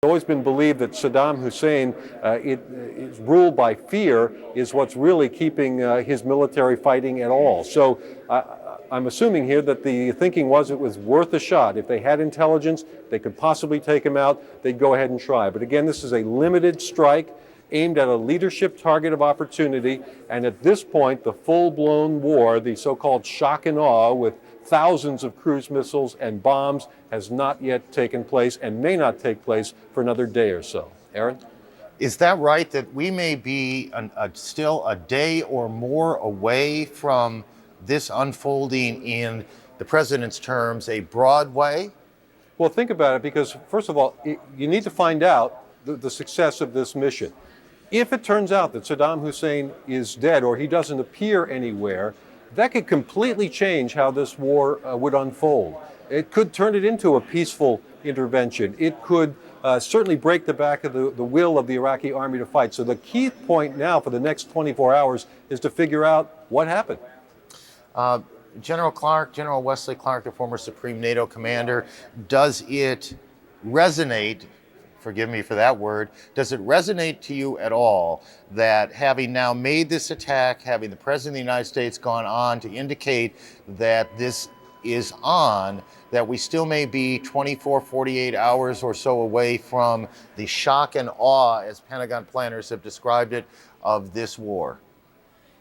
always been believed that Saddam Hussein, is ruled by fear, is what's really keeping his military fighting at all. So I'm assuming here that the thinking was it was worth a shot. If they had intelligence, they could possibly take him out, they'd go ahead and try. But again, this is a limited strike aimed at a leadership target of opportunity. And at this point, the full-blown war, the so-called shock and awe with thousands of cruise missiles and bombs, has not yet taken place and may not take place for another day or so. Aaron? Is that right, that we may be still a day or more away from this unfolding in the president's terms a broad way? Well, think about it, because first of all, you need to find out the success of this mission. If it turns out that Saddam Hussein is dead or he doesn't appear anywhere, that could completely change how this war would unfold. It could turn it into a peaceful intervention. It could certainly break the back of the will of the Iraqi army to fight. So the key point now for the next 24 hours is to figure out what happened. General Wesley Clark, the former Supreme NATO commander, does it resonate, forgive me for that word, does it resonate to you at all that having now made this attack, having the President of the United States gone on to indicate that this is on, that we still may be 24, 48 hours or so away from the shock and awe, as Pentagon planners have described it, of this war?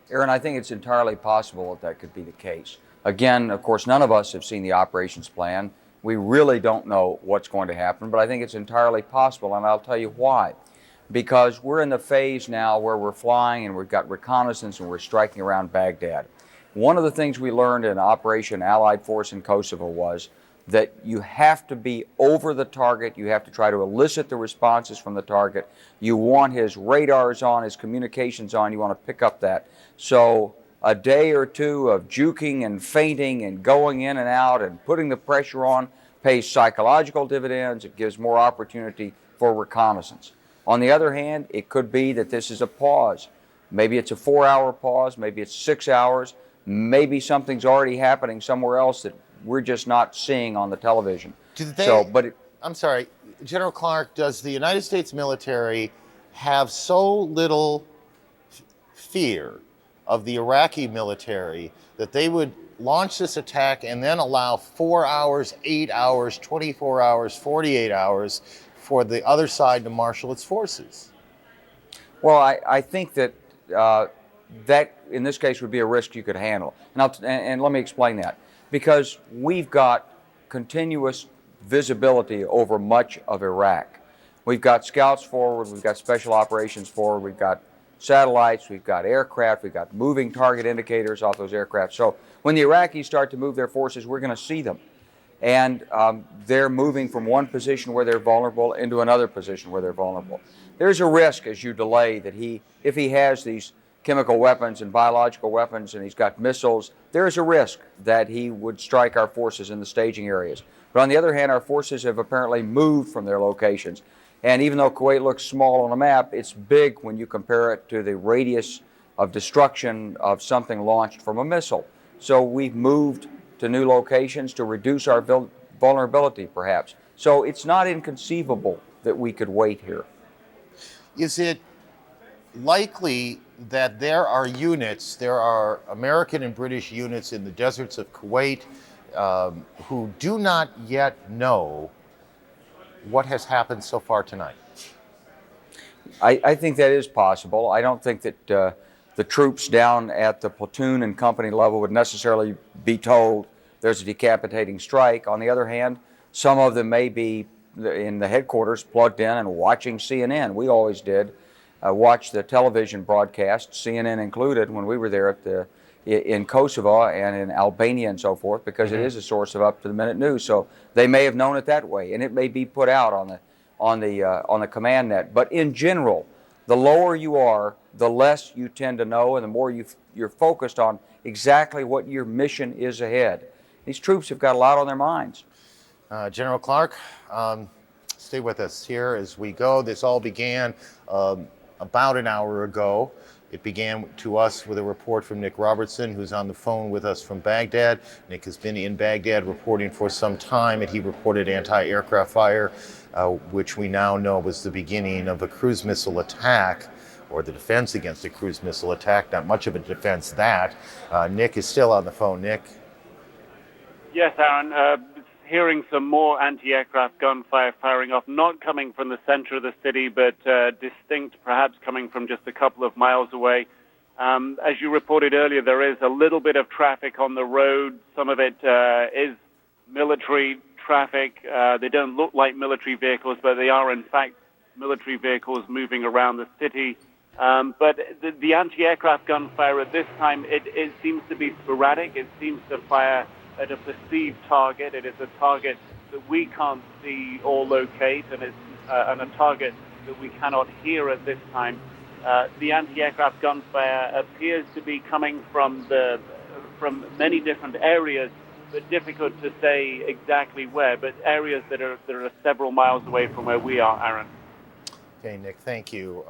Aaron, I think it's entirely possible that could be the case. Again, of course, none of us have seen the operations plan. We really don't know what's going to happen, but I think it's entirely possible, and I'll tell you why. Because we're in the phase now where we're flying and we've got reconnaissance and we're striking around Baghdad. One of the things we learned in Operation Allied Force in Kosovo was that you have to be over the target. You have to try to elicit the responses from the target. You want his radars on, his communications on. You want to pick up that. So a day or two of juking and feinting and going in and out and putting the pressure on pays psychological dividends. It gives more opportunity for reconnaissance. On the other hand, it could be that this is a pause. Maybe it's a 4-hour pause. Maybe it's 6 hours. Maybe something's already happening somewhere else that we're just not seeing on the television. I'm sorry, General Clark, does the United States military have so little fear of the Iraqi military that they would launch this attack and then allow 4 hours, 8 hours, 24 hours, 48 hours for the other side to marshal its forces? Well, I think that that in this case would be a risk you could handle. And let me explain that. Because we've got continuous visibility over much of Iraq. We've got scouts forward, we've got special operations forward, we've got satellites, we've got aircraft, we've got moving target indicators off those aircraft. So when the Iraqis start to move their forces, we're going to see them. And they're moving from one position where they're vulnerable into another position where they're vulnerable. There's a risk as you delay that if he has these chemical weapons and biological weapons and he's got missiles, there is a risk that he would strike our forces in the staging areas. But on the other hand, our forces have apparently moved from their locations. And even though Kuwait looks small on a map, it's big when you compare it to the radius of destruction of something launched from a missile. So we've moved to new locations to reduce our vulnerability, perhaps. So it's not inconceivable that we could wait here. Is it likely that there are American and British units in the deserts of Kuwait who do not yet know what has happened so far tonight? I think that is possible. I don't think that the troops down at the platoon and company level would necessarily be told there's a decapitating strike. On the other hand, some of them may be in the headquarters plugged in and watching CNN. We always did. Watch the television broadcast, CNN included, when we were there in Kosovo and in Albania and so forth, because it is a source of up-to-the-minute news. So they may have known it that way, and it may be put out on the command net. But in general, the lower you are, the less you tend to know, and the more you're focused on exactly what your mission is ahead. These troops have got a lot on their minds. General Clark, stay with us here as we go. This all began about an hour ago It began to us with a report from Nick Robertson, who's on the phone with us from Baghdad. Nick has been in Baghdad reporting for some time, and he reported anti-aircraft fire, which we now know was the beginning of a cruise missile attack, or the defense against a cruise missile attack. Not much of a defense that. Nick is still on the phone. Nick? Yes, Aaron. Hearing some more anti-aircraft gunfire firing off, not coming from the center of the city, but distinct, perhaps coming from just a couple of miles away. As you reported earlier, there is a little bit of traffic on the road. Some of it is military traffic. They don't look like military vehicles, but they are, in fact, military vehicles moving around the city. But the anti-aircraft gunfire at this time, it seems to be sporadic. It seems to fire at a perceived target. It is a target that we can't see or locate, and it's a target that we cannot hear at this time. The anti-aircraft gunfire appears to be coming from many different areas, but difficult to say exactly where, but areas that are several miles away from where we are, Aaron. Okay, Nick, thank you.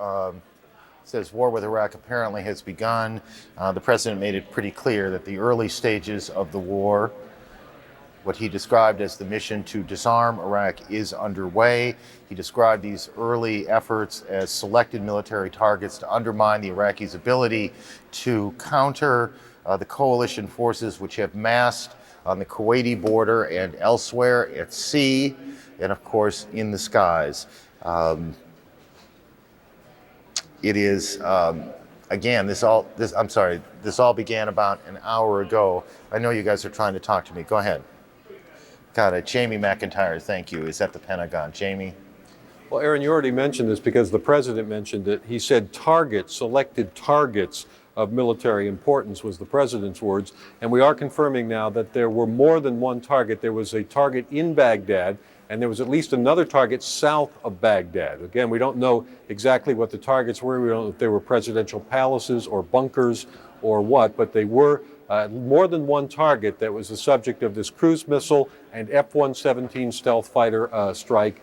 It says war with Iraq apparently has begun. The president made it pretty clear that the early stages of the war, what he described as the mission to disarm Iraq, is underway. He described these early efforts as selected military targets to undermine the Iraqis' ability to counter the coalition forces which have massed on the Kuwaiti border and elsewhere at sea, and of course in the skies. It is, again, this all began about an hour ago. I know you guys are trying to talk to me. Go ahead. Got it. Jamie McIntyre, thank you, is at the Pentagon. Jamie? Well, Aaron, you already mentioned this because the president mentioned it. He said targets, selected targets of military importance was the president's words. And we are confirming now that there were more than one target. There was a target in Baghdad, and there was at least another target south of Baghdad. Again, we don't know exactly what the targets were. We don't know if they were presidential palaces or bunkers or what, but they were more than one target that was the subject of this cruise missile and F-117 stealth fighter strike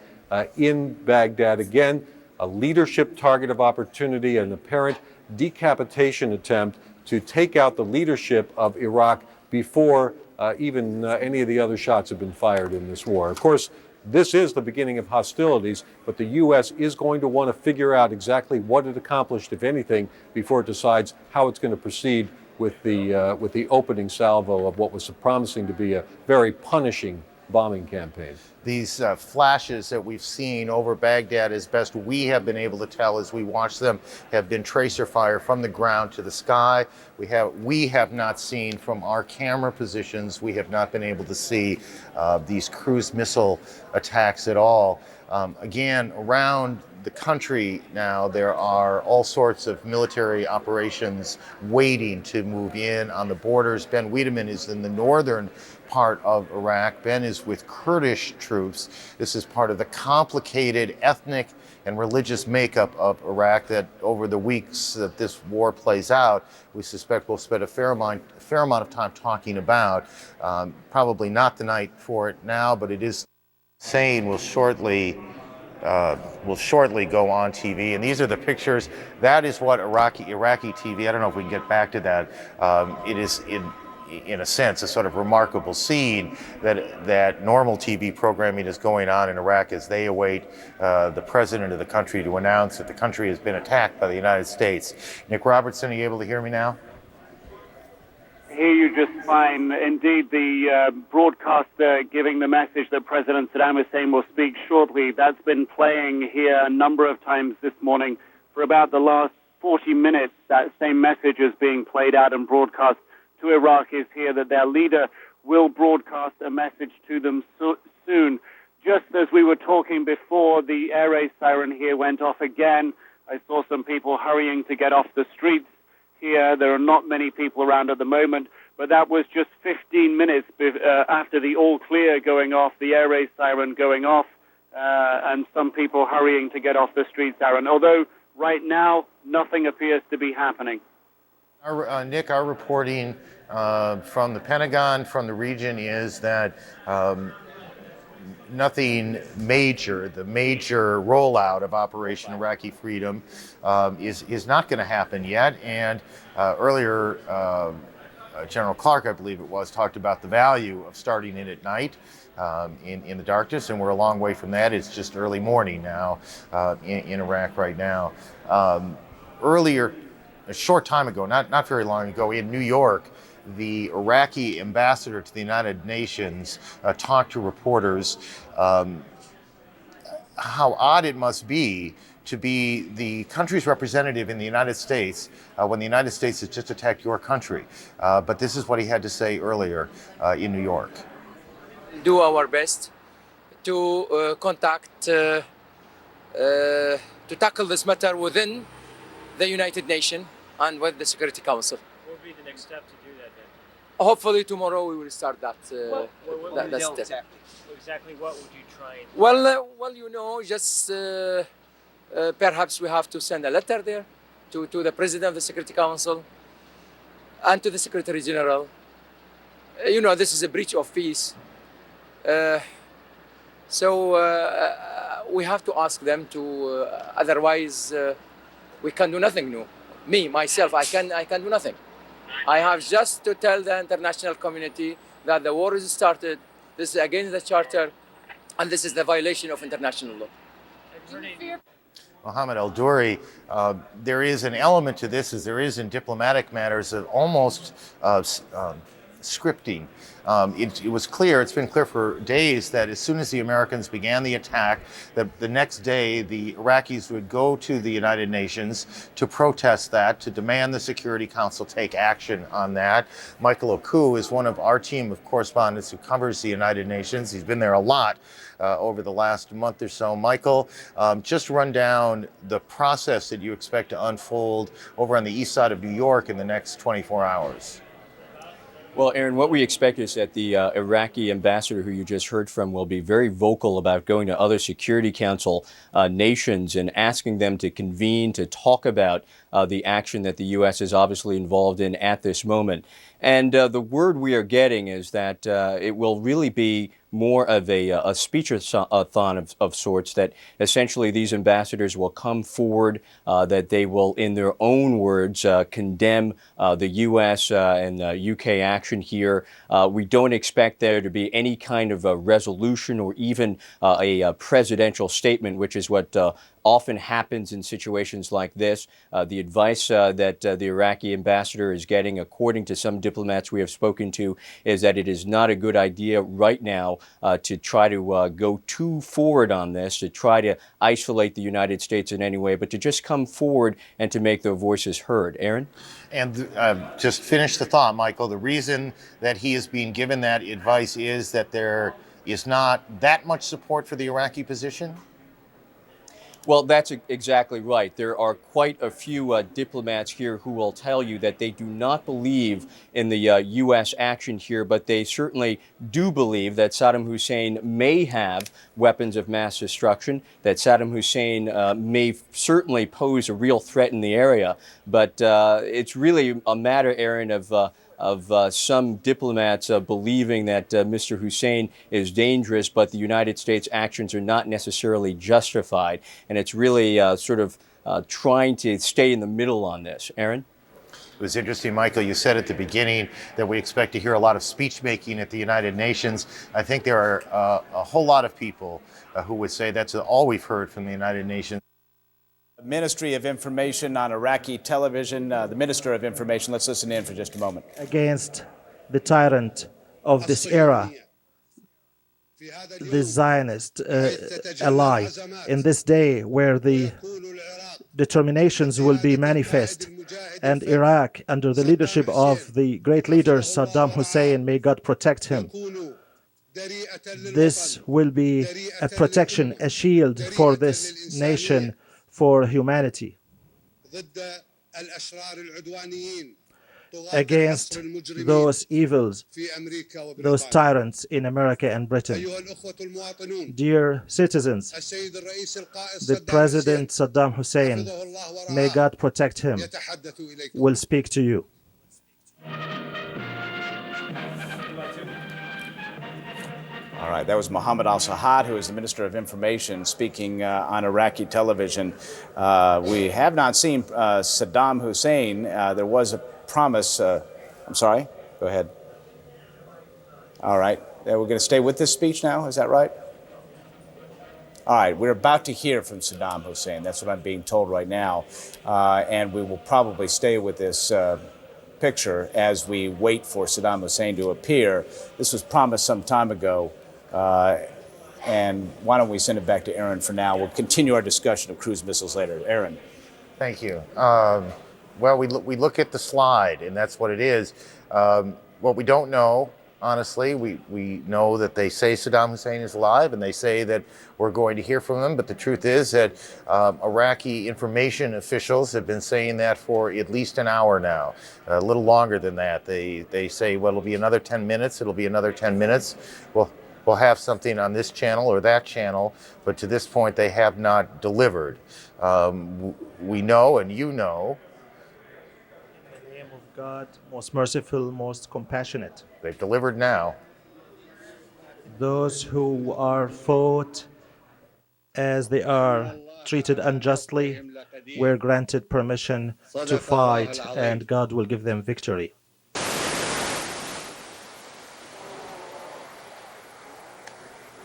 in Baghdad. Again, a leadership target of opportunity, an apparent decapitation attempt to take out the leadership of Iraq before even any of the other shots have been fired in this war. Of course, this is the beginning of hostilities, but the U.S. is going to want to figure out exactly what it accomplished, if anything, before it decides how it's going to proceed with the opening salvo of what was promising to be a very punishing bombing campaign. These flashes that we've seen over Baghdad, as best we have been able to tell as we watch them, have been tracer fire from the ground to the sky. We have not seen from our camera positions, we have not been able to see these cruise missile attacks at all. Again, around the country now, there are all sorts of military operations waiting to move in on the borders. Ben Wiedemann is in the northern part of Iraq. Ben is with Kurdish troops. This is part of the complicated ethnic and religious makeup of Iraq that over the weeks that this war plays out, we suspect we'll spend a fair amount of time talking about. Probably not the night for it now, but it is saying will shortly go on TV. And these are the pictures. That is what Iraqi TV, I don't know if we can get back to that. It is in a sense a sort of remarkable scene that normal TV programming is going on in Iraq as they await the president of the country to announce that the country has been attacked by the United States. Nick Robertson, are you able to hear me now? Hear you just fine. Indeed, the broadcaster giving the message that President Saddam Hussein will speak shortly, that's been playing here a number of times this morning. For about the last 40 minutes, that same message is being played out and broadcast to Iraqis here that their leader will broadcast a message to them soon. Just as we were talking before, the air raid siren here went off again. I saw some people hurrying to get off the streets here. There are not many people around at the moment, but that was just 15 minutes after the all clear going off, the air raid siren going off, and some people hurrying to get off the streets, Aaron. Although right now, nothing appears to be happening. Nick, our reporting from the Pentagon, from the region, is that nothing major. The major rollout of Operation Iraqi Freedom is not going to happen yet. And earlier, General Clark, I believe it was, talked about the value of starting it at night in the darkness, and we're a long way from that. It's just early morning now in Iraq right now. Earlier, a short time ago, not very long ago, in New York, the Iraqi ambassador to the United Nations talked to reporters how odd it must be to be the country's representative in the United States when the United States has just attacked your country. But this is what he had to say earlier in New York. Do our best to contact, to tackle this matter within the United Nations and with the Security Council. What would be the next step to do that then? Hopefully tomorrow we will start that. That step. Exactly what would you try and... Well, you know, just perhaps we have to send a letter there to the President of the Security Council and to the Secretary General. You know, this is a breach of peace. So we have to ask them to, otherwise we can do nothing new. Me, myself, I can do nothing. I have just to tell the international community that the war is started, this is against the charter, and this is the violation of international law. Mohammed Al-Douri, there is an element to this, as there is in diplomatic matters, of almost scripting. It was clear, it's been clear for days, that as soon as the Americans began the attack, that the next day the Iraqis would go to the United Nations to protest that, to demand the Security Council take action on that. Michael Oku is one of our team of correspondents who covers the United Nations. He's been there a lot over the last month or so. Michael, just run down the process that you expect to unfold over on the east side of New York in the next 24 hours. Well, Aaron, what we expect is that the Iraqi ambassador who you just heard from will be very vocal about going to other Security Council nations and asking them to convene to talk about the action that the U.S. is obviously involved in at this moment. And the word we are getting is that it will really be more of a speech-a-thon of sorts, that essentially these ambassadors will come forward, that they will, in their own words, condemn the U.S. and UK action here. We don't expect there to be any kind of a resolution or even a presidential statement, which is what often happens in situations like this. The advice that the Iraqi ambassador is getting, according to some diplomats we have spoken to, is that it is not a good idea right now to try to go too forward on this, to try to isolate the United States in any way, but to just come forward and to make their voices heard. Aaron? And just finish the thought, Michael. The reason that he is being given that advice is that there is not that much support for the Iraqi position? Well, that's exactly right. There are quite a few diplomats here who will tell you that they do not believe in the U.S. action here, but they certainly do believe that Saddam Hussein may have weapons of mass destruction, that Saddam Hussein may certainly pose a real threat in the area. But it's really a matter, Aaron, of some diplomats believing that Mr. Hussein is dangerous, but the United States actions are not necessarily justified. And it's really sort of trying to stay in the middle on this. Aaron? It was interesting, Michael, you said at the beginning that we expect to hear a lot of speech making at the United Nations. I think there are a whole lot of people who would say that's all we've heard from the United Nations. Ministry of Information on Iraqi television. The Minister of Information, let's listen in for just a moment. Against the tyrant of this era, the Zionist ally, in this day where the determinations will be manifest, and Iraq, under the leadership of the great leader Saddam Hussein, may God protect him. This will be a protection, a shield for this nation, for humanity, against those evils, those tyrants in America and Britain. Dear citizens, the President Saddam Hussein, may God protect him, will speak to you. All All right, that was Mohammed al-Sahad, who is the Minister of Information, speaking on Iraqi television. We have not seen Saddam Hussein. There was a promise. I'm sorry? Go ahead. All right. We're going to stay with this speech now. Is that right? All right. We're about to hear from Saddam Hussein. That's what I'm being told right now. And we will probably stay with this picture as we wait for Saddam Hussein to appear. This was promised some time ago. And why don't we send it back to Aaron for now? We'll continue our discussion of cruise missiles later. Aaron. Thank you. Well, we look at the slide, and that's what it is. What we don't know, honestly, we know that they say Saddam Hussein is alive, and they say that we're going to hear from him, but the truth is that Iraqi information officials have been saying that for at least an hour now, a little longer than that. They say, well, it'll be another 10 minutes, it'll be another 10 minutes. Well, we'll have something on this channel or that channel, but to this point, they have not delivered. We know, and you know, In the name of God, most merciful, most compassionate. they've delivered now. Those who are fought as they are treated unjustly were granted permission to fight, and God will give them victory.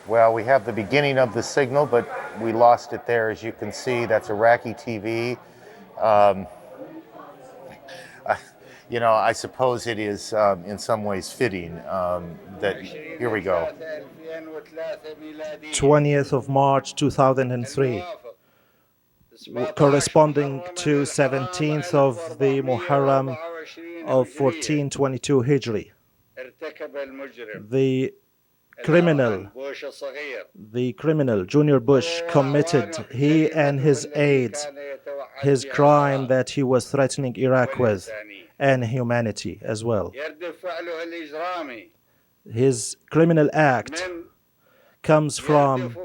Well, we have the beginning of the signal, but we lost it there. As you can see, that's Iraqi TV. I suppose it is in some ways fitting that, here we go. 20th of March 2003, corresponding to 17th of the Muharram of 1422 Hijri. The criminal, Junior Bush, committed, he and his aides, his crime that he was threatening Iraq with, and humanity as well. His criminal act comes from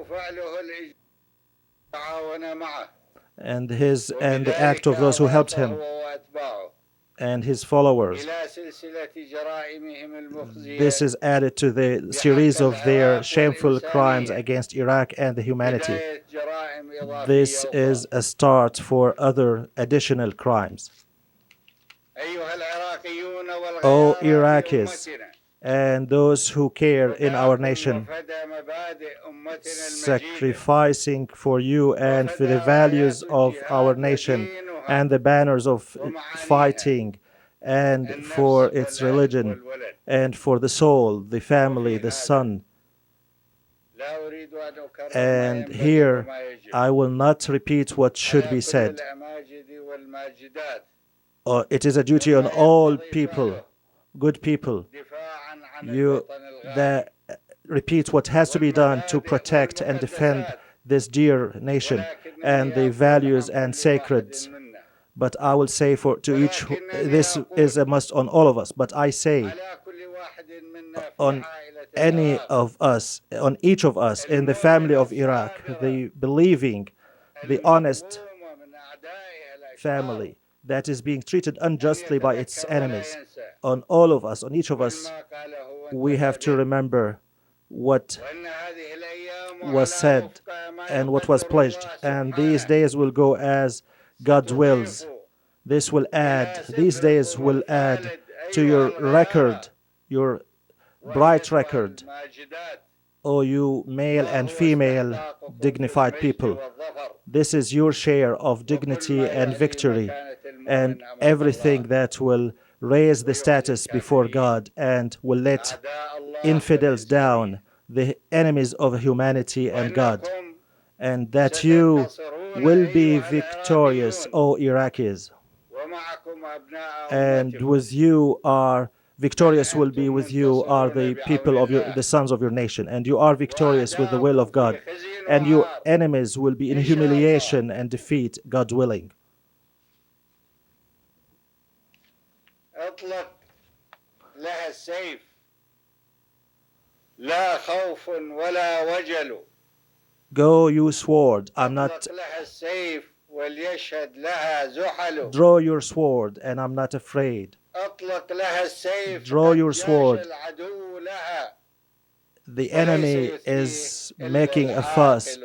and the act of those who helped him and his followers. This is added to the series of their shameful crimes against Iraq and the humanity. This is a start for other additional crimes. O Iraqis and those who care in our nation, sacrificing for you and for the values of our nation and the banners of fighting and for its religion and for the soul, the family, the son. And here I will not repeat what should be said. It is a duty on all people, good people, you that repeat what has to be done to protect and defend this dear nation and the values and sacreds. But I will say to each, this is a must on all of us, but I say on any of us, on each of us in the family of Iraq, the believing, the honest family that is being treated unjustly by its enemies, on all of us, on each of us, we have to remember what was said and what was pledged. And these days will go as God wills. These days will add to your record, your bright record, O you male and female dignified people. This is your share of dignity and victory and everything that will raise the status before God and will let infidels down, the enemies of humanity and God, and that you will be victorious, O Iraqis. And with you are victorious will be with you are the people of the sons of your nation, and you are victorious with the will of God, and your enemies will be in humiliation and defeat, God willing. Go, you sword. I'm not. Draw your sword, and I'm not afraid. Draw your sword. the enemy is making a fuss,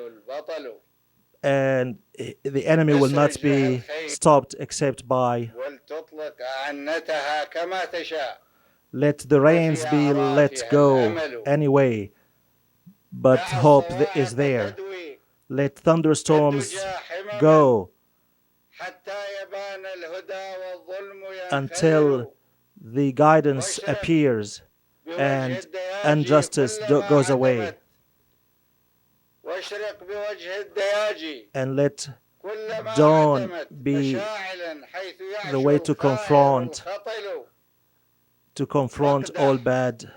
and the enemy will not be stopped except by let the rains be let go anyway, but hope is there. Let thunderstorms go until the guidance appears and injustice goes away. And let dawn be the way to confront all bad,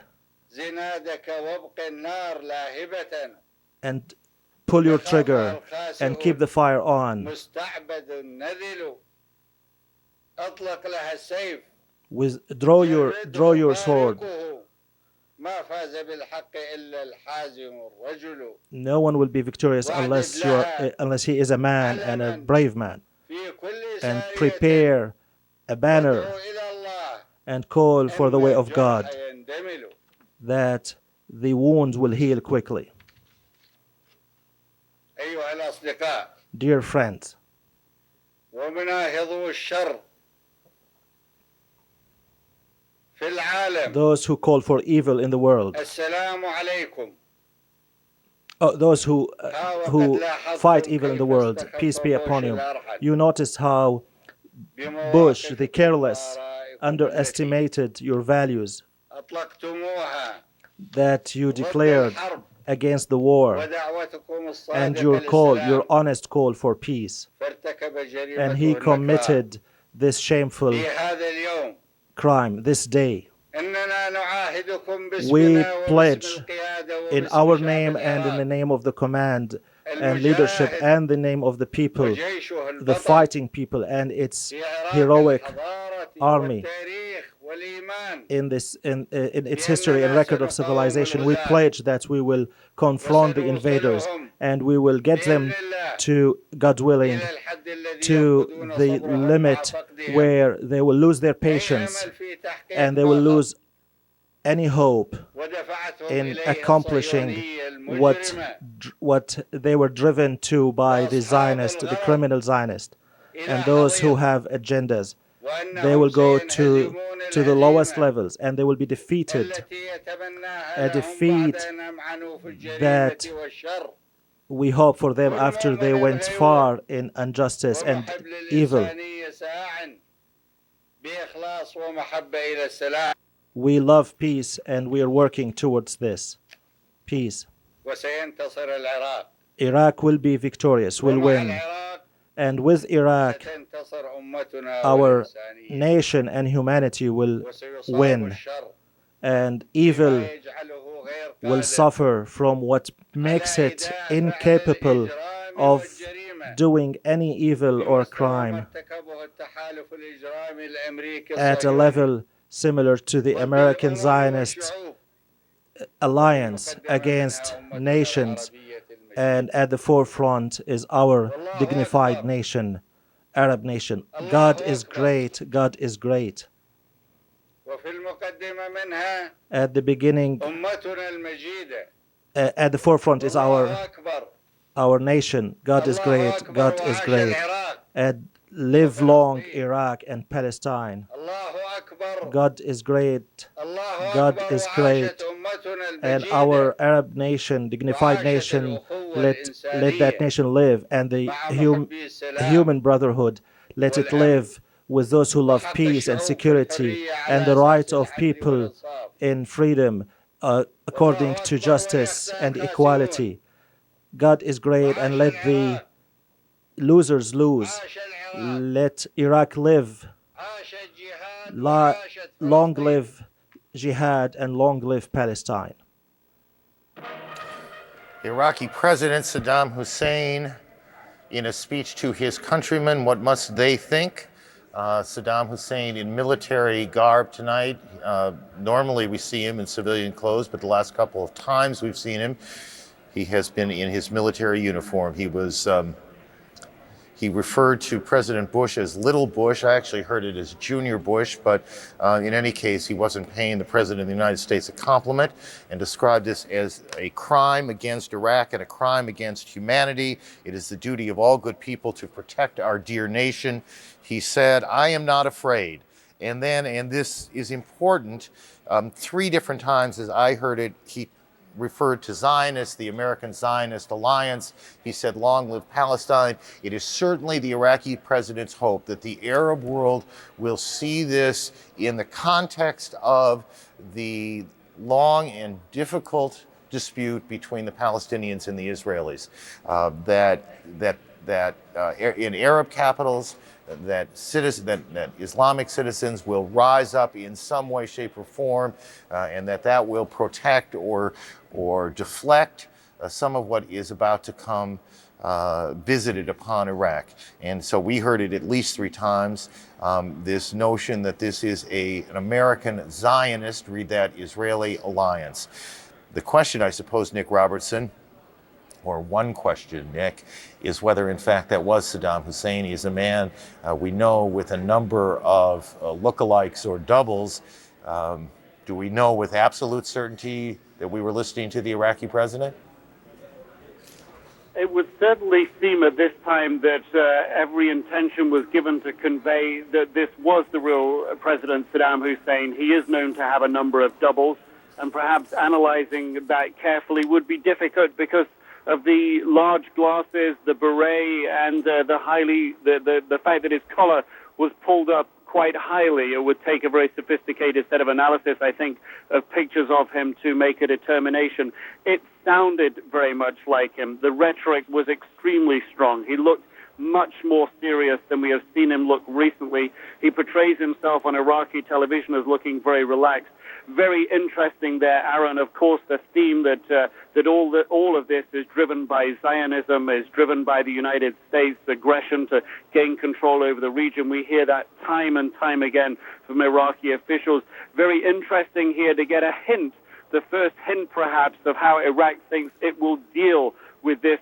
and pull your trigger and keep the fire on. Draw your sword. No one will be victorious unless he is a man and a brave man. And prepare a banner and call for the way of God, that the wounds will heal quickly. Dear friends, those who call for evil in the world, those who fight evil in the world, peace be upon you. You noticed how Bush, the careless, underestimated your values, that you declared against the war, and your honest call for peace. And he committed this shameful crime this day. We pledge in our name and in the name of the command and leadership and the name of the people, the fighting people and its heroic army, in its history and record of civilization. We pledge that we will confront the invaders and we will get them to, God willing, to the limit where they will lose their patience and they will lose any hope in accomplishing what they were driven to by the Zionist, the criminal Zionist, and those who have agendas. They will go to the lowest levels and they will be defeated, a defeat that we hope for them after they went far in injustice and evil. We love peace and we are working towards this peace. Iraq will be victorious, will win. And with Iraq, our nation and humanity will win. And evil will suffer from what makes it incapable of doing any evil or crime at a level similar to the American Zionist alliance against nations. And at the forefront is our dignified nation, Arab nation. God is great. God is great. At the beginning, at the forefront is our nation. God is great. God is great. And live long Iraq and Palestine. God is great. God is great. And our Arab nation, dignified nation, let that nation live. And the human brotherhood, let it live with those who love peace and security and the rights of people in freedom according to justice and equality. God is great, and let the losers lose. Let Iraq live. Long live jihad and long live Palestine. Iraqi President Saddam Hussein, in a speech to his countrymen, what must they think? Saddam Hussein in military garb tonight. Normally we see him in civilian clothes, but the last couple of times we've seen him, he has been in his military uniform. He was He referred to President Bush as Little Bush. I actually heard it as Junior Bush, but in any case, he wasn't paying the President of the United States a compliment, and described this as a crime against Iraq and a crime against humanity. It is the duty of all good people to protect our dear nation. He said, "I am not afraid." And then, and this is important, 3 different times as I heard it, he referred to Zionists, the American Zionist Alliance. He said, "Long live Palestine." It is certainly the Iraqi president's hope that the Arab world will see this in the context of the long and difficult dispute between the Palestinians and the Israelis. That in Arab capitals, that Islamic citizens will rise up in some way, shape, or form, and that will protect or deflect some of what is about to come visited upon Iraq. And so we heard it at least 3 times. This notion that this is an American Zionist, read that, Israeli alliance. The question, I suppose, Nick Robertson, or one question, Nick, is whether in fact that was Saddam Hussein. He is a man we know with a number of lookalikes or doubles. Do we know with absolute certainty that we were listening to the Iraqi president? It would certainly seem at this time that every intention was given to convey that this was the real President Saddam Hussein. He is known to have a number of doubles, and perhaps analyzing that carefully would be difficult because of the large glasses, the beret, and the fact that his collar was pulled up quite highly. It would take a very sophisticated set of analysis, I think, of pictures of him to make a determination. It sounded very much like him. The rhetoric was extremely strong. He looked much more serious than we have seen him look recently. He portrays himself on Iraqi television as looking very relaxed. Very interesting there, Aaron. Of course, the theme that all of this is driven by Zionism, is driven by the United States' aggression to gain control over the region. We hear that time and time again from Iraqi officials. Very interesting here to get a hint, the first hint perhaps, of how Iraq thinks it will deal with this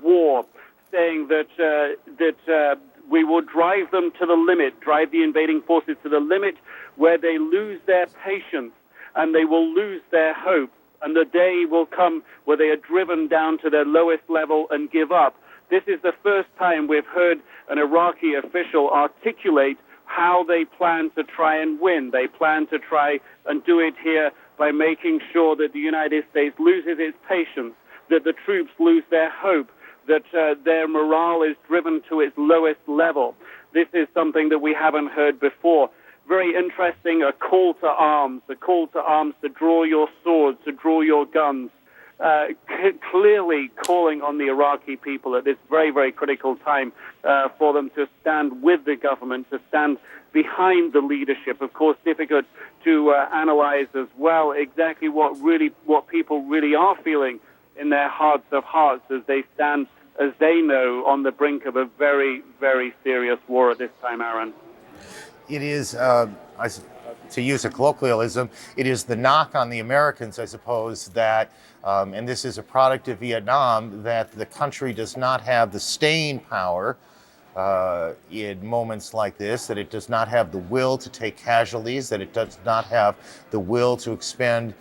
war, saying that we will drive them to the limit, drive the invading forces to the limit where they lose their patience and they will lose their hope. And the day will come where they are driven down to their lowest level and give up. This is the first time we've heard an Iraqi official articulate how they plan to try and win. They plan to try and do it here by making sure that the United States loses its patience, that the troops lose their hope, that their morale is driven to its lowest level. This is something that we haven't heard before. Very interesting, a call to arms to draw your swords, to draw your guns, clearly calling on the Iraqi people at this very, very critical time for them to stand with the government, to stand behind the leadership. Of course, difficult to analyze as well exactly what people really are feeling in their hearts of hearts as they stand, as they know, on the brink of a very, very serious war at this time, Aaron. It is, to use a colloquialism, it is the knock on the Americans, I suppose, that, and this is a product of Vietnam, that the country does not have the staying power in moments like this, that it does not have the will to take casualties, that it does not have the will to expend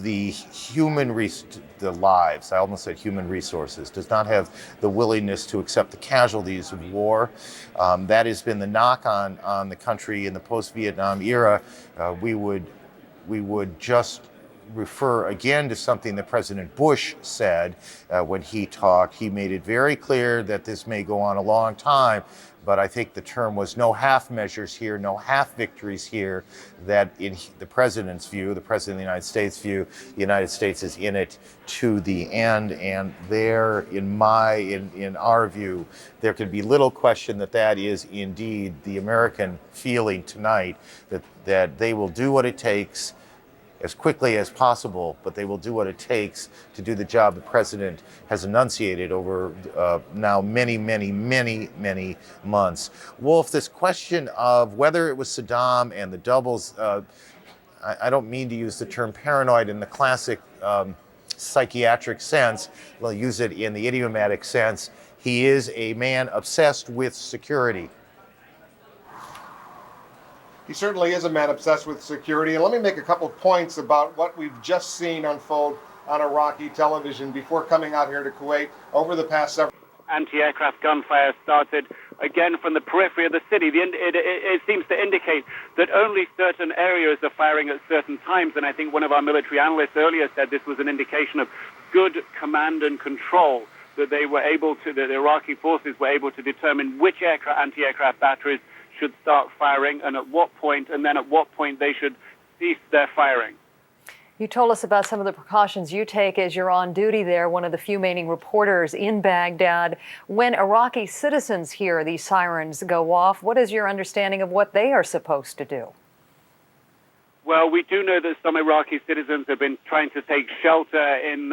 the lives, I almost said human resources, does not have the willingness to accept the casualties of war. That has been the knock on the country in the post-Vietnam era. We would just refer again to something that President Bush said when he talked. He made it very clear that this may go on a long time, but I think the term was no half measures here, no half victories here, that in the president's view, the president of the United States' view, the United States is in it to the end. And there, in our view, there can be little question that is indeed the American feeling tonight, that they will do what it takes as quickly as possible, but they will do what it takes to do the job the president has enunciated over now many, many, many, many months. Wolf, this question of whether it was Saddam and the doubles, I don't mean to use the term paranoid in the classic psychiatric sense. We'll use it in the idiomatic sense. he is a man obsessed with security. He certainly is a man obsessed with security. And let me make a couple of points about what we've just seen unfold on Iraqi television before coming out here to Kuwait over the past several. Anti-aircraft gunfire started again from the periphery of the city. It seems to indicate that only certain areas are firing at certain times, and I think one of our military analysts earlier said this was an indication of good command and control, that they were able to, that the Iraqi forces were able to determine which anti-aircraft batteries should start firing and at what point, and then at what point they should cease their firing. You told us about some of the precautions you take as you're on duty there, one of the few remaining reporters in Baghdad. When Iraqi citizens hear these sirens go off, what is your understanding of what they are supposed to do? Well, we do know that some Iraqi citizens have been trying to take shelter in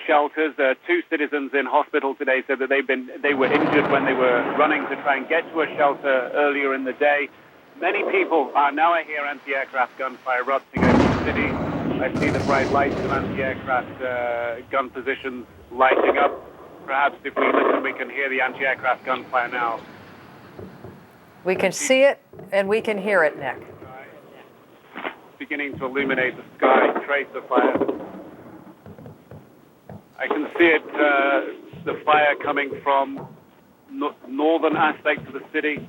shelters. 2 citizens in hospital today said that they were injured when they were running to try and get to a shelter earlier in the day. Many people are now, I hear anti-aircraft gunfire erupting over the city. I see the bright lights of anti-aircraft gun positions lighting up. Perhaps if we listen, we can hear the anti-aircraft gunfire now. We can see it and we can hear it, Nick. Beginning to illuminate the sky, trace of fire. I can see it, the fire coming from northern aspects of the city.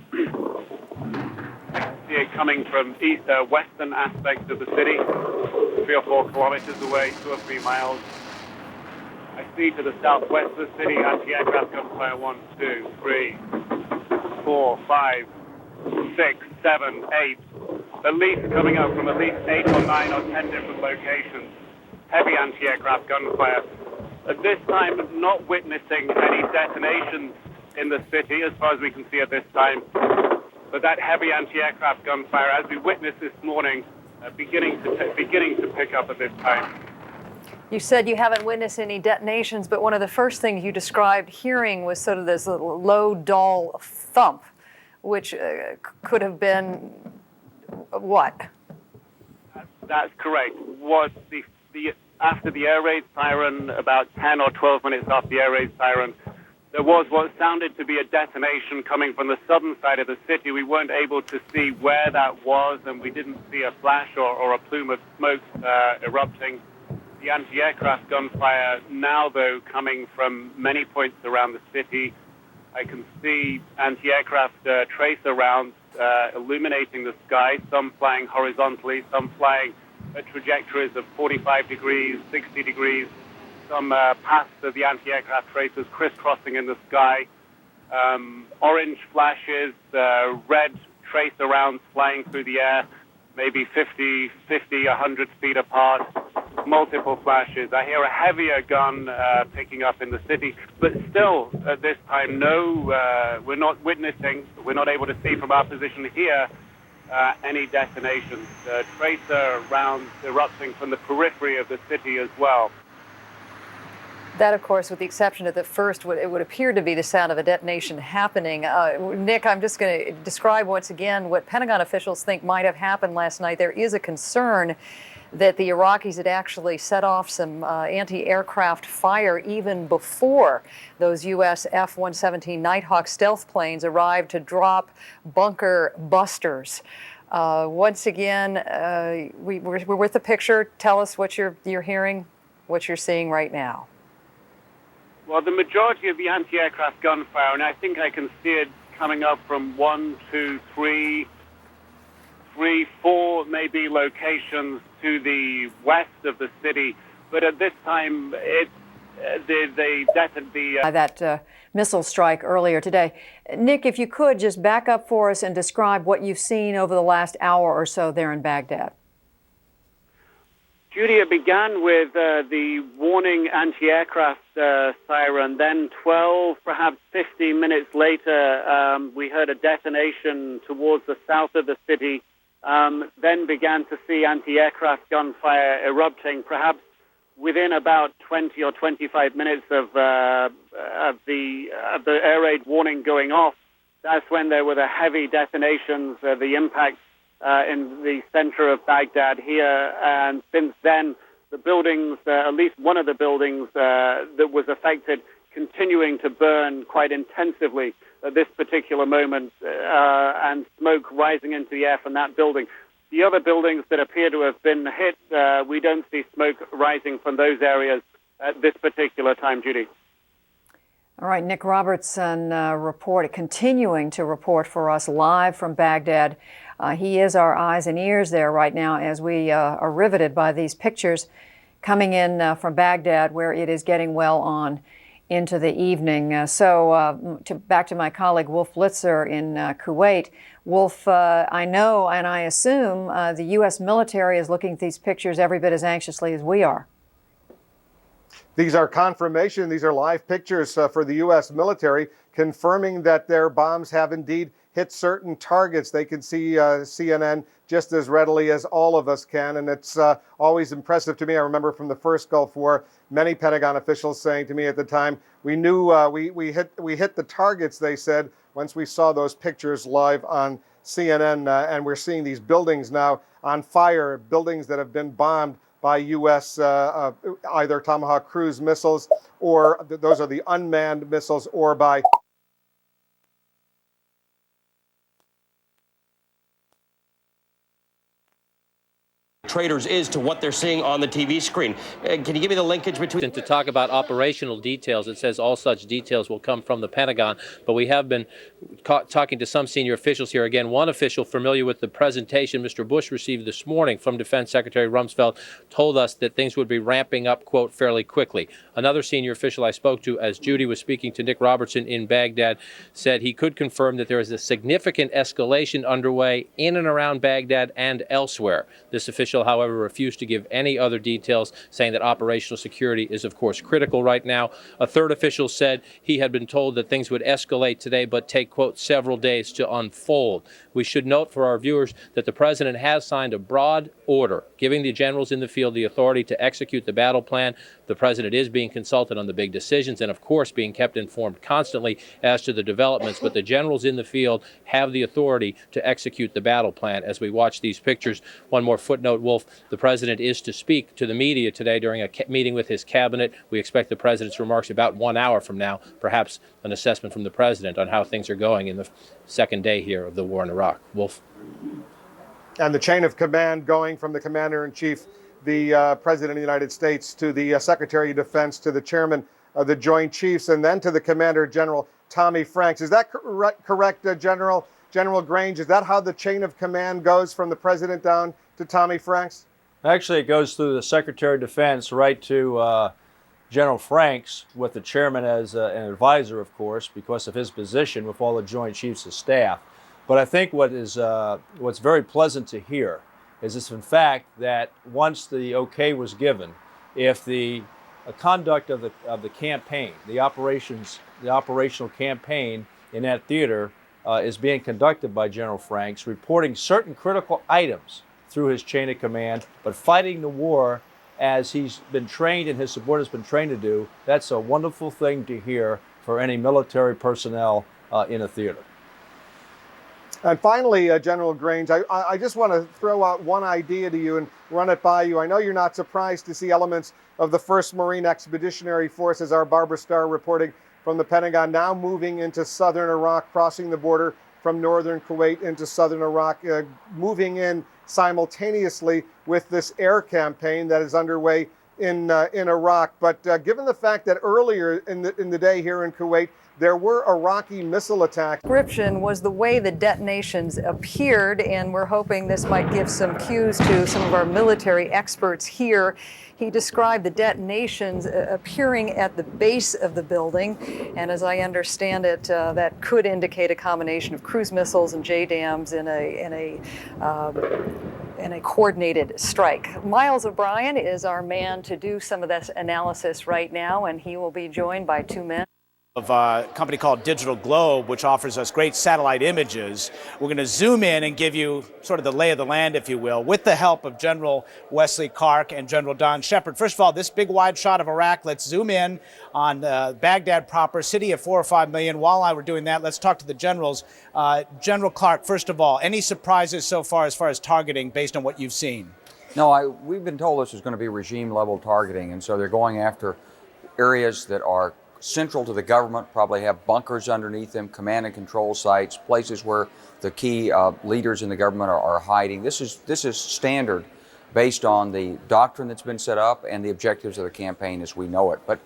I can see it coming from western aspects of the city, 3 or 4 kilometers away, 2 or 3 miles. I see to the southwest of the city anti-aircraft gunfire 1, 2, 3, 4, 5, 6, 7, 8. At least coming up from at least 8 or 9 or 10 different locations. Heavy anti-aircraft gunfire. At this time, not witnessing any detonations in the city, as far as we can see at this time. But that heavy anti-aircraft gunfire, as we witnessed this morning, beginning to pick up at this time. You said you haven't witnessed any detonations, but one of the first things you described hearing was sort of this little low, dull thump, which could have been what? That's correct. After the air raid siren, about 10 or 12 minutes after the air raid siren, there was what sounded to be a detonation coming from the southern side of the city. We weren't able to see where that was, and we didn't see a flash or a plume of smoke erupting. The anti-aircraft gunfire now, though, coming from many points around the city. I can see anti-aircraft tracer rounds illuminating the sky, some flying horizontally, some flying at trajectories of 45 degrees, 60 degrees, some paths of the anti-aircraft tracers crisscrossing in the sky, orange flashes, red tracer rounds flying through the air, maybe 50, 100 feet apart, multiple flashes. I hear a heavier gun picking up in the city, but still at this time, we're not witnessing, we're not able to see from our position here any detonations. Tracer rounds erupting from the periphery of the city as well. That, of course, with the exception of the first, it would appear to be the sound of a detonation happening. Nick, I'm just going to describe once again what Pentagon officials think might have happened last night. There is a concern that the Iraqis had actually set off some anti-aircraft fire even before those U.S. F-117 Nighthawk stealth planes arrived to drop bunker busters. Once again, we're with the picture. Tell us what you're hearing, what you're seeing right now. Well, the majority of the anti-aircraft gunfire, and I think I can see it coming up from 1, 2, 3, 4 maybe locations to the west of the city. But at this time, that missile strike earlier today. Nick, if you could just back up for us and describe what you've seen over the last hour or so there in Baghdad. Judy, it began with the warning anti-aircraft siren. Then 12, perhaps 15 minutes later, we heard a detonation towards the south of the city. Then began to see anti-aircraft gunfire erupting, perhaps within about 20 or 25 minutes of the air raid warning going off. That's when there were the heavy detonations, the impact in the center of Baghdad here. And since then, the buildings, at least one of the buildings that was affected, continuing to burn quite intensively at this particular moment, and smoke rising into the air from that building. The other buildings that appear to have been hit, we don't see smoke rising from those areas at this particular time, Judy. All right, Nick Robertson continuing to report for us live from Baghdad. He is our eyes and ears there right now as we are riveted by these pictures coming in from Baghdad, where it is getting well on into the evening. Back to my colleague Wolf Blitzer in Kuwait. Wolf, I know and I assume the U.S. military is looking at these pictures every bit as anxiously as we are. These are confirmation, these are live pictures for the U.S. military confirming that their bombs have indeed hit certain targets. They can see CNN just as readily as all of us can, and it's always impressive to me. I remember from the first Gulf War, many Pentagon officials saying to me at the time, we knew we hit the targets, they said, once we saw those pictures live on CNN, and we're seeing these buildings now on fire, buildings that have been bombed by U.S. Either Tomahawk cruise missiles, or those are the unmanned missiles, or by traders is to what they're seeing on the TV screen. Can you give me the linkage between? And to talk about operational details, it says all such details will come from the Pentagon, but we have been talking to some senior officials here. Again, one official familiar with the presentation Mr. Bush received this morning from Defense Secretary Rumsfeld told us that things would be ramping up, quote, fairly quickly. Another senior official I spoke to, as Judy was speaking to Nick Robertson in Baghdad, said he could confirm that there is a significant escalation underway in and around Baghdad and elsewhere. This official, however, refused to give any other details, saying that operational security is, of course, critical right now. A third official said he had been told that things would escalate today, but take, quote, several days to unfold. We should note for our viewers that the president has signed a broad order giving the generals in the field the authority to execute the battle plan. The president is being consulted on the big decisions and, of course, being kept informed constantly as to the developments, but the generals in the field have the authority to execute the battle plan. As we watch these pictures, one more footnote, Wolf, the president is to speak to the media today during a meeting with his cabinet. We expect the president's remarks about 1 hour from now, perhaps an assessment from the president on how things are going in the second day here of the war in Iraq. Wolf. And the chain of command going from the commander-in-chief, the President of the United States, to the Secretary of Defense, to the chairman of the Joint Chiefs, and then to the Commander General Tommy Franks. Is that correct, General Grange? Is that how the chain of command goes from the President down to Tommy Franks? Actually, it goes through the Secretary of Defense right to General Franks, with the chairman as an advisor, of course, because of his position with all the Joint Chiefs of Staff. But I think what's very pleasant to hear is this, in fact, that once the okay was given, if the conduct of the campaign, the operational campaign in that theater is being conducted by General Franks, reporting certain critical items through his chain of command, but fighting the war as he's been trained and his subordinates been trained to do, that's a wonderful thing to hear for any military personnel in a theater. And finally, General Grange, I just want to throw out one idea to you and run it by you. I know you're not surprised to see elements of the 1st Marine Expeditionary Force, as our Barbara Starr reporting from the Pentagon, now moving into southern Iraq, crossing the border from northern Kuwait into southern Iraq, moving in simultaneously with this air campaign that is underway in Iraq. But given the fact that earlier in the day here in Kuwait, there were Iraqi missile attacks. Description was the way the detonations appeared, and we're hoping this might give some cues to some of our military experts here. He described the detonations appearing at the base of the building, and as I understand it, that could indicate a combination of cruise missiles and JDAMs in a coordinated strike. Miles O'Brien is our man to do some of this analysis right now, and he will be joined by two men. Of a company called Digital Globe, which offers us great satellite images. We're going to zoom in and give you sort of the lay of the land, if you will, with the help of General Wesley Clark and General Don Shepard. First of all, this big wide shot of Iraq, let's zoom in on Baghdad proper, city of 4 or 5 million. While we're doing that, let's talk to the generals. General Clark, first of all, any surprises so far as targeting based on what you've seen? No, we've been told this is going to be regime level targeting, and so they're going after areas that are central to the government, probably have bunkers underneath them, command and control sites, places where the key leaders in the government are hiding. This is standard based on the doctrine that's been set up and the objectives of the campaign as we know it. But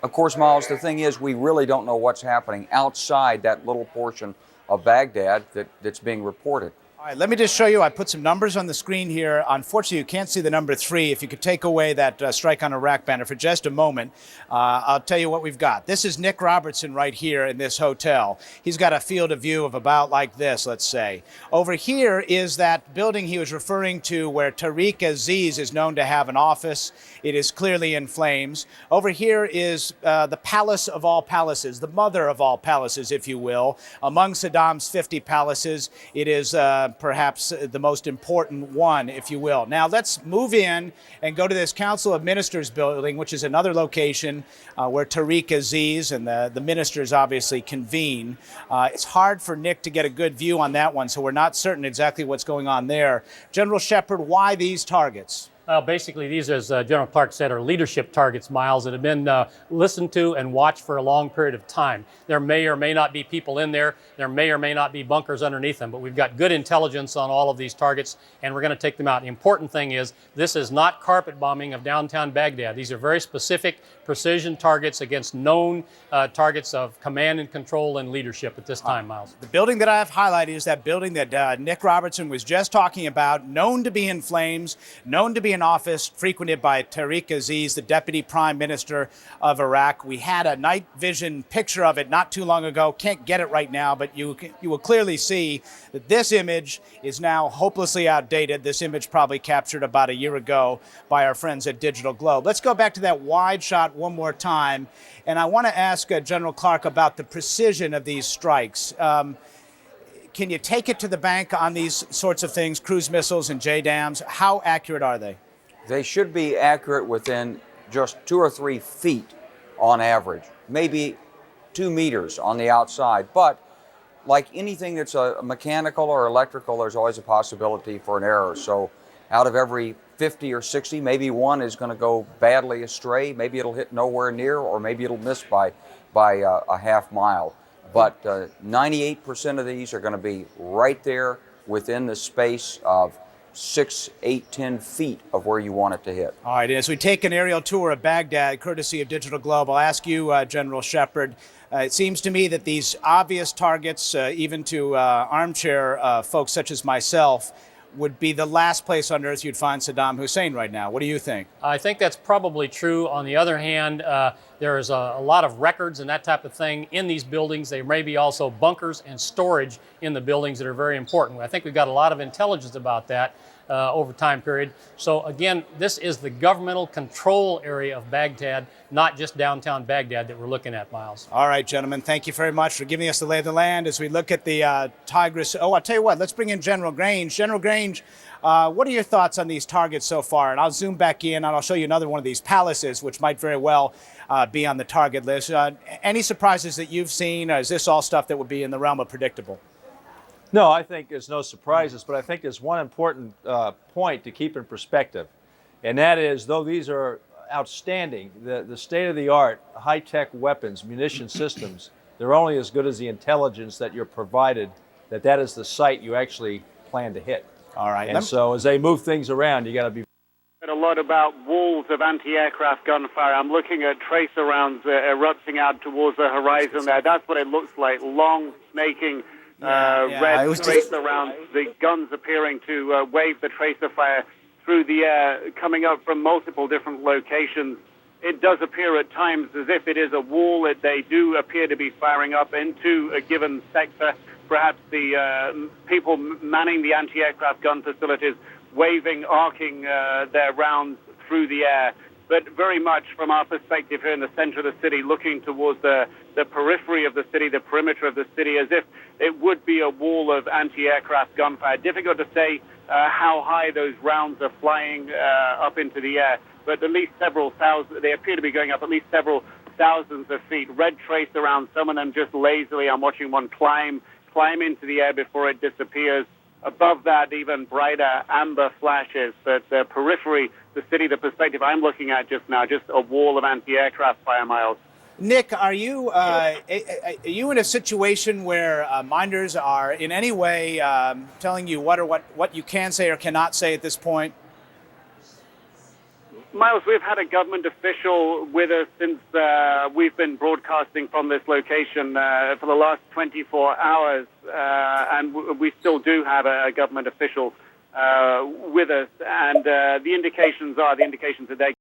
of course, Miles, the thing is we really don't know what's happening outside that little portion of Baghdad that's being reported. All right, let me just show you. I put some numbers on the screen here. Unfortunately, you can't see the number 3. If you could take away that Strike on Iraq banner for just a moment, I'll tell you what we've got. This is Nick Robertson right here in this hotel. He's got a field of view of about like this, let's say. Over here is that building he was referring to where Tariq Aziz is known to have an office. It is clearly in flames. Over here is the palace of all palaces, the mother of all palaces, if you will. Among Saddam's 50 palaces, it is perhaps the most important one, if you will. Now let's move in and go to this Council of Ministers building, which is another location where Tariq Aziz and the ministers obviously convene. It's hard for Nick to get a good view on that one, so we're not certain exactly what's going on there. General Shepard, why these targets? Basically, these, as General Clark said, are leadership targets, Miles, that have been listened to and watched for a long period of time. There may or may not be people in there. There may or may not be bunkers underneath them, but we've got good intelligence on all of these targets, and we're going to take them out. The important thing is this is not carpet bombing of downtown Baghdad. These are very specific precision targets against known targets of command and control and leadership at this time, Miles. The building that I have highlighted is that building that Nick Robertson was just talking about, known to be in flames, known to be an office frequented by Tariq Aziz, the Deputy Prime Minister of Iraq. We had a night vision picture of it not too long ago. Can't get it right now, but you will clearly see that this image is now hopelessly outdated. This image probably captured about a year ago by our friends at Digital Globe. Let's go back to that wide shot one more time, and I want to ask General Clark about the precision of these strikes. Can you take it to the bank on these sorts of things, cruise missiles and JDAMs? How accurate are they? They should be accurate within just 2 or 3 feet on average, maybe 2 meters on the outside. But like anything that's a mechanical or electrical, there's always a possibility for an error. So out of every 50 or 60, maybe one is going to go badly astray. Maybe it'll hit nowhere near, or maybe it'll miss by a half mile. But 98% of these are going to be right there within the space of 6, 8, 10 feet of where you want it to hit. All right, as we take an aerial tour of Baghdad, courtesy of Digital Globe, I'll ask you, General Shepard, it seems to me that these obvious targets, even to armchair folks such as myself, would be the last place on earth you'd find Saddam Hussein right now. What do you think? I think that's probably true. On the other hand, there is a lot of records and that type of thing in these buildings. There may be also bunkers and storage in the buildings that are very important. I think we've got a lot of intelligence about that over time period. So again, this is the governmental control area of Baghdad, not just downtown Baghdad that we're looking at, Miles. All right, gentlemen, thank you very much for giving us the lay of the land as we look at the Tigris. Oh, I'll tell you what, let's bring in General Grange. General Grange, what are your thoughts on these targets so far? And I'll zoom back in and I'll show you another one of these palaces, which might very well be on the target list. Any surprises that you've seen? Or is this all stuff that would be in the realm of predictable? No, I think there's no surprises, but I think there's one important point to keep in perspective, and that is, though these are outstanding, the state-of-the-art high-tech weapons, munition systems, they're only as good as the intelligence that you're provided, that is the site you actually plan to hit. All right. And so as they move things around, you got to be A lot about walls of anti-aircraft gunfire. I'm looking at tracer rounds erupting out towards the horizon there. That's what it looks like, long, snaking red tracer rounds, the guns appearing to wave the tracer fire through the air, coming up from multiple different locations. It does appear at times as if it is a wall. They do appear to be firing up into a given sector. Perhaps the people manning the anti-aircraft gun facilities waving, arcing their rounds through the air. But very much from our perspective here in the center of the city, looking towards the periphery of the city, the perimeter of the city, as if it would be a wall of anti-aircraft gunfire. Difficult to say how high those rounds are flying up into the air, but at least several thousand, they appear to be going up at least several thousands of feet. Red tracer rounds, some of them just lazily. I'm watching one climb into the air before it disappears. Above that, even brighter amber flashes. But the periphery, the city, the perspective I'm looking at just now, just a wall of anti-aircraft fire, Miles. Nick, are you in a situation where minders are in any way telling you what you can say or cannot say at this point? Miles, we've had a government official with us since we've been broadcasting from this location for the last 24 hours, and we still do have a government official with us. And the indications that they